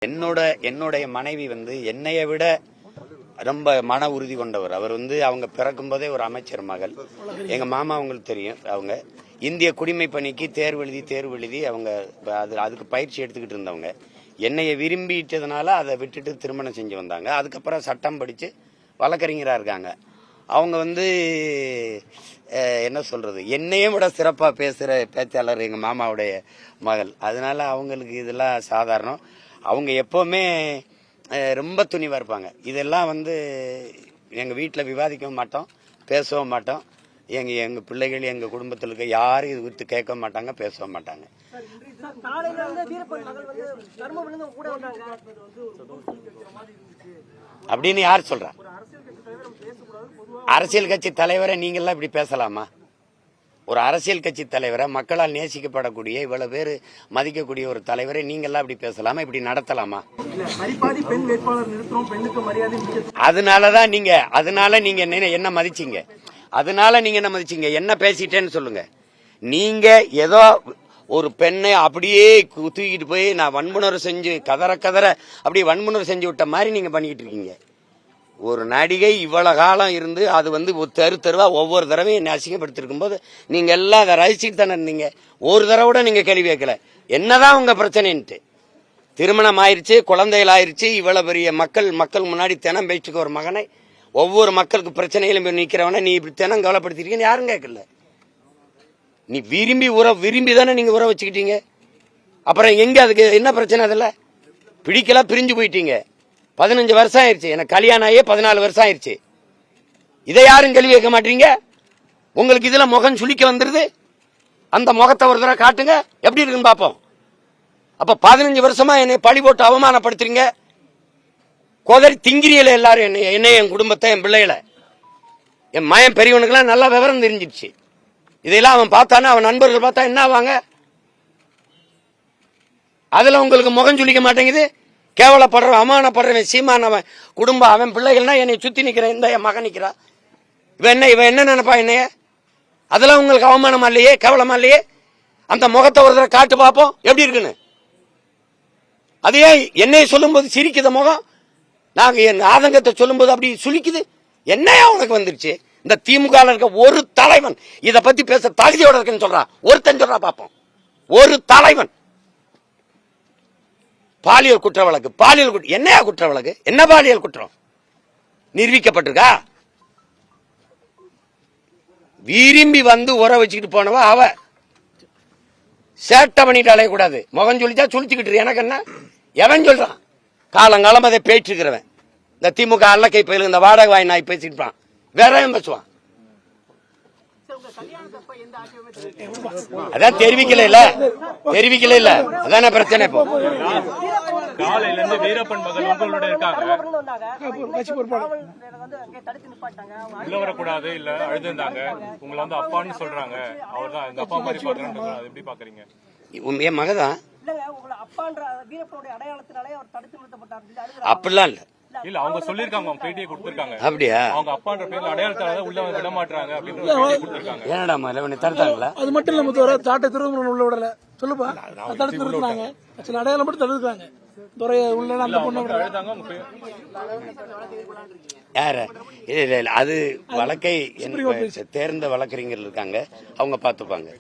என்னுடைய மனைவி என்னைய விட ரொம்ப மன உறுதி கொண்டவர். அவர் அவங்க பிறக்கும் போதே ஒரு அமைச்சர் மகள். எங்க மாமா அவங்களுக்கு தெரியும். அவங்க இந்திய குடிமை பணிக்கு தேர்வு எழுதி அவங்க அதுக்கு பயிற்சி எடுத்துக்கிட்டு இருந்தவங்க. என்னைய விரும்பிட்டதுனால அதை விட்டுட்டு திருமணம் செஞ்சு வந்தாங்க. அதுக்கப்புறம் சட்டம் படிச்சு வழக்கறிஞரா இருக்காங்க. அவங்க என்ன சொல்றது, என்னையே விட சிறப்பா பேசுற பேச்சாளர் எங்க மாமாவுடைய மகள். அதனால அவங்களுக்கு இதெல்லாம் சாதாரணம். அவங்க எப்பவுமே ரொம்ப துணிவா இருப்பாங்க. இதெல்லாம் எங்க வீட்டுல விவாதிக்கவும் மாட்டோம், பேசவும் மாட்டோம். எங்க பிள்ளைகள் எங்க குடும்பத்தில் இருக்க யாரும் இது குறித்து கேட்க மாட்டாங்க, பேசவும் மாட்டாங்க. அப்படின்னு யார் சொல்றா? அரசியல் கட்சி தலைவரை நீங்கெல்லாம் இப்படி பேசலாமா? ஒரு அரசியல் கட்சி தலைவரை, மக்களால் நேசிக்கப்படக்கூடிய இவ்வளவு பேர் மதிக்கக்கூடிய ஒரு தலைவரை நீங்கெல்லாம் இப்படி பேசலாமா? இப்படி நடத்தலாமா? அதனாலதான் நீங்க என்ன மதிச்சீங்க? அதனால நீங்க என்ன மதிச்சீங்க? என்ன பேசிட்டேன்னு சொல்லுங்க. நீங்க ஏதோ ஒரு பெண்ணை அப்படியே தூக்கிட்டு போய் நான் வன்முணர்வு செஞ்சு கதற அப்படியே வன்முணர்வு செஞ்சு விட்ட மாதிரி நீங்க பண்ணிக்கிட்டு இருக்கீங்க. ஒரு நடிகை இவ்வளவு காலம் இருந்து அது தெருவா ஒவ்வொரு தடவையும் அசிங்கப்படுத்திருக்கும் போது நீங்க எல்லாம் அதை ரசிச்சுட்டு தானே இருந்தீங்க. ஒரு தடவை கூட நீங்க கேள்வி கேட்கல. என்னதான் உங்க பிரச்சனைன்ட்டு. திருமணம் ஆயிருச்சு, குழந்தைகள் ஆயிருச்சு, இவ்வளவு பெரிய மக்கள் முன்னாடி தினம் பேச்சுக்க ஒரு மகனை, ஒவ்வொரு மக்களுக்கு பிரச்சனைகளும் நிக்கிறவன நீ இப்படி தினம் கவலைப்படுத்திருக்கீங்க யாரும் கேட்கல. நீ விரும்பி தானே நீங்க உறவு வச்சுக்கிட்டீங்க. அப்புறம் எங்க அதுக்கு என்ன பிரச்சனை? அதுல பிடிக்கல, பிரிஞ்சு போயிட்டீங்க. 15 வருஷம் ஆயிருச்சு. எனக்கு கல்யாணம் ஆகியே 14 வருஷம் ஆயிருச்சு. இதை யாரும் கேள்வி கேட்க மாட்டீங்க. உங்களுக்கு இதுல முகம் சுளிக்க வந்துருது. அந்த முகத்தை ஒரு தடவை காட்டுங்க, எப்படி இருக்குன்னு பாப்போம். அப்ப 15 வருஷமா என்னை பழி போட்டு அவமானப்படுத்துறீங்க. கோதரி திங்கிரியல எல்லாரும் என்னை என் குடும்பத்தை, என் பிள்ளைகளை. என் மயன் பெரியவனுக்கெல்லாம் நல்லா விவரம் தெரிஞ்சிருச்சு. இதெல்லாம் அவன் பார்த்தானா, அவன் நண்பர்கள் பார்த்தா என்ன ஆவாங்க? அதுல உங்களுக்கு முகம் சுளிக்க மாட்டேங்குது. கேவலப்படுற, அவமானப்படுறவன் சீமானவன் குடும்பம், அவன் பிள்ளைகள்னா என்னை சுத்தி நிக்கிறேன். இந்த என் மகன் நிக்கிறா, இவன் என்ன நினைப்பா என்னைய? அதெல்லாம் உங்களுக்கு அவமானமா இல்லையே, கேவலமா இல்லையே? அந்த முகத்தை ஒரு தடவை காட்டு பார்ப்போம் எப்படி இருக்குன்னு. அதே என்னைய சொல்லும் போது சிரிக்குத முகம், நாங்க என் ஆதங்கத்தை சொல்லும் போது அப்படி சுளிக்குது. என்னையா உனக்கு வந்துருச்சு? இந்த திமுக இருக்க ஒரு தலைவன் இத பத்தி பேச தகுதியோட இருக்குன்னு சொல்றா, ஒருத்தன் சொல்றா பார்ப்போம். ஒரு தலைவன் பாலியல் குற்ற வழக்கு, என்னையா குற்ற வழக்கு? என்ன பாலியல் குற்றம் நிரூபிக்கப்பட்டிருக்கா? விரும்பி உற வச்சுக்கிட்டு போனவ அவ. சேட்டை பண்ணிட்டு அலையக்கூடாது. முகம் சொல்லிச்சா சுழிச்சுக்கிட்டு எனக்கு என்ன? எவன் சொல்றான்? காலங்காலம் அதை பேச்சுக்கிறவன். இந்த திமுக அல்லக்கை பயில இந்த வாடகை வாய் நாய் பேசிட்டு வேற பேசுவான். அதான் தெரிவிக்கல இல்ல, அதான பிரச்சனை. இப்போ காலையில இருந்து வீரப்பன் மகன் உங்களோட இருக்காங்க, உள்ள வரக்கூடாது இல்ல அழுதுந்தாங்க, உங்களை அப்பான்னு சொல்றாங்க. அவர் தான் எங்க அப்பா மாதிரி பாக்குறாங்க. எப்படி பாக்குறீங்க? என் மகதான் அப்படிலாம் இல்ல. இல்ல அவங்க சொல்லிருக்காங்க, அவங்க பேட்டியை கொடுத்திருக்காங்க. அப்படியா? அவங்க அப்பான்ற பேர்ல அடையாளத்தால உள்ள விட மாட்டாங்க அப்படின்னு கொடுத்திருக்காங்க. என்னடா மலை தடுத்தாங்களா? அது மட்டும் இல்ல முத்து, தாட்டை திரும்ப உள்ள விடல சொல்லுப்பா. தடுத்து நிறுத்தினாங்க. சில அடையாளம் மட்டும் தடுத்துக்காங்க. துறைய உள்ள அந்த பொண்ணு யாரு? இல்ல அது வழக்கை தேர்ந்த வழக்கறிஞர்கள் இருக்காங்க, அவங்க பாத்துப்பாங்க.